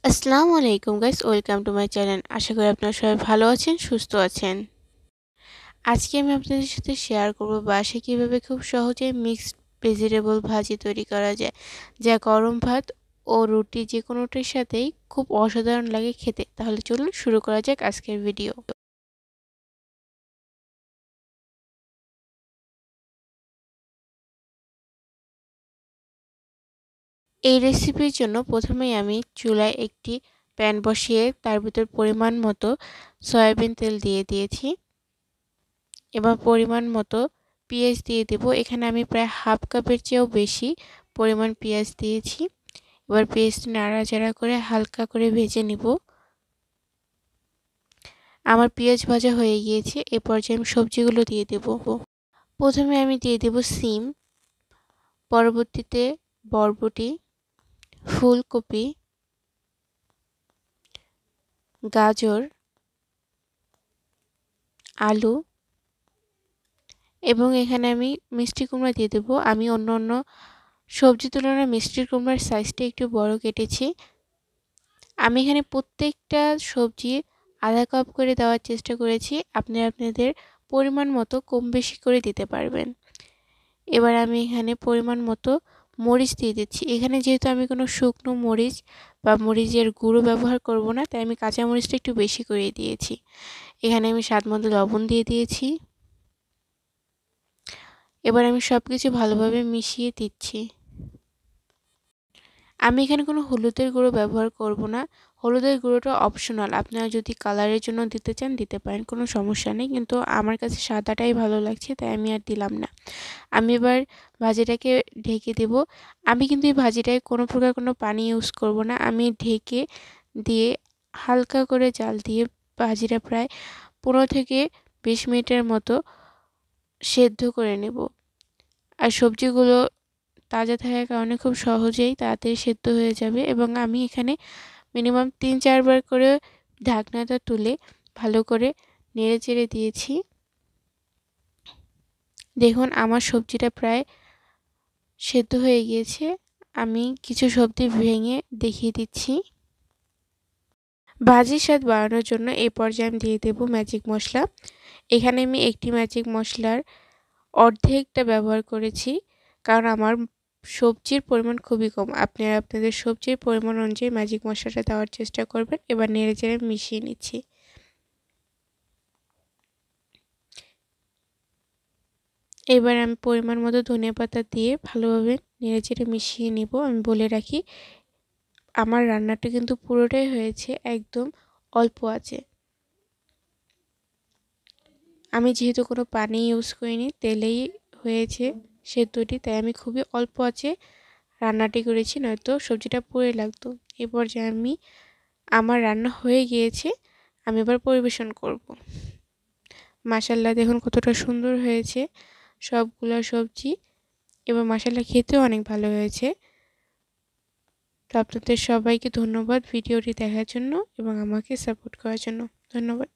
আসসালামু আলাইকুম guys, welcome to my channel. আশা করি আপনারা সবাই ভালো আছেন, সুস্থ আছেন। আজকে আমি আপনাদের সাথে শেয়ার করব বাসায় কীভাবে খুব সহজে মিক্সড ভেজিটেবল ভাজি তৈরি করা যায়, যা গরম ভাত ও রুটি যে কোনোটির সাথেই খুব অসাধারণ লাগে খেতে। তাহলে চলুন শুরু করা যাক আজকের ভিডিও। এই রেসিপির জন্য প্রথমেই আমি চুলায় একটি প্যান বসিয়ে তার ভিতর পরিমাণ মতো সয়াবিন তেল দিয়ে দিয়েছি। এবার পরিমাণ মতো পেঁয়াজ দিয়ে দেব। এখানে আমি প্রায় হাফ কাপের চেয়েও বেশি পরিমাণ পেঁয়াজ দিয়েছি। এবার পেঁয়াজটি নাড়াচাড়া করে হালকা করে ভেজে নিব। আমার পেঁয়াজ ভাজা হয়ে গিয়েছে। এ পর্যায়ে আমি সবজিগুলো দিয়ে দেব। প্রথমে আমি দিয়ে দেব সিম, পরবর্তীতে বরবটি, ফুলকপি, গাজর, আলু এবং এখানে আমি মিষ্টি কুমড়া দিয়ে দেব। আমি অন্য সবজির তুলনায় মিষ্টি কুমড়ার সাইজটা একটু বড় কেটেছি। আমি এখানে প্রত্যেকটা সবজি আধা কাপ করে দেওয়ার চেষ্টা করেছি। আপনারা আপনাদের পরিমাণ মতো কম বেশি করে দিতে পারবেন। এবার আমি এখানে পরিমাণ মতো মরিচ দিয়ে দিচ্ছি। এখানে যেহেতু আমি কোনো শুকনো মরিচ বা মরিচের গুঁড়ো ব্যবহার করব না, তাই আমি কাঁচা মরিচটা একটু বেশি করে দিয়েছি। এখানে আমি স্বাদ মতো লবণ দিয়ে দিয়েছি। এবার আমি সব কিছু ভালোভাবে মিশিয়ে দিচ্ছি। আমি এখানে কোনো হলুদের গুঁড়ো ব্যবহার করব না। হলুদের গুঁড়োটা অপশনাল, আপনারা যদি কালারের জন্য দিতে চান দিতে পারেন, কোনো সমস্যা নেই। কিন্তু আমার কাছে সাদাটাই ভালো লাগছে, তাই আমি আর দিলাম না। আমি এবার ভাজিটাকে ঢেকে দেব। আমি কিন্তু এই ভাজিটায় কোনো প্রকার কোনো পানি ইউজ করব না। আমি ঢেকে দিয়ে হালকা করে জাল দিয়ে ভাজিটা প্রায় 15 থেকে 20 মিনিটের মতো সেদ্ধ করে নেব। আর সবজিগুলো তাজা থাকার কারণে খুব সহজেই তাড়াতাড়ি সেদ্ধ হয়ে যাবে। এবং আমি এখানে মিনিমাম 3-4 বার করে ঢাকনাটা তুলে ভালো করে নেড়ে চেড়ে দিয়েছি। দেখুন আমার সবজিটা প্রায় সেদ্ধ হয়ে গিয়েছে। আমি কিছু সবজি ভেঙে দেখিয়ে দিচ্ছি। ভাজির স্বাদ বাড়ানোর জন্য এই পর্যায়ে আমি দিয়ে দেব ম্যাজিক মশলা। এখানে আমি একটি ম্যাজিক মশলার অর্ধেকটা ব্যবহার করেছি, কারণ আমার সবজির পরিমাণ খুবই কম। আপনারা আপনাদের সবজির পরিমাণ অনুযায়ী ম্যাজিক মশলাটা দেওয়ার চেষ্টা করবেন। এবার নেড়েচেড়ে মিশিয়ে নিচ্ছি। এবার আমি পরিমাণ মতো ধনেপাতা দিয়ে ভালোভাবে নেড়েচেড়ে মিশিয়ে নিব। আমি বলে রাখি, আমার রান্নাটা কিন্তু পুরোটাই হয়েছে একদম অল্প আঁচে। আমি যেহেতু কোনো পানি ইউজ করিনি, তেলেই হয়েছে সেদ্ধটি, তাই আমি খুবই অল্প আঁচে রান্নাটি করেছি, নয়তো সবজিটা পুড়ে লাগতো। এই পর্যায়ে আমার রান্না হয়ে গিয়েছে। আমি এবার পরিবেশন করব। মাশাআল্লাহ, দেখুন কতটা সুন্দর হয়েছে সবগুলো সবজি, এবং মাশাআল্লাহ খেতেও অনেক ভালো হয়েছে। তো আপনাদের সবাইকে ধন্যবাদ ভিডিওটি দেখার জন্য এবং আমাকে সাপোর্ট করার জন্য। ধন্যবাদ।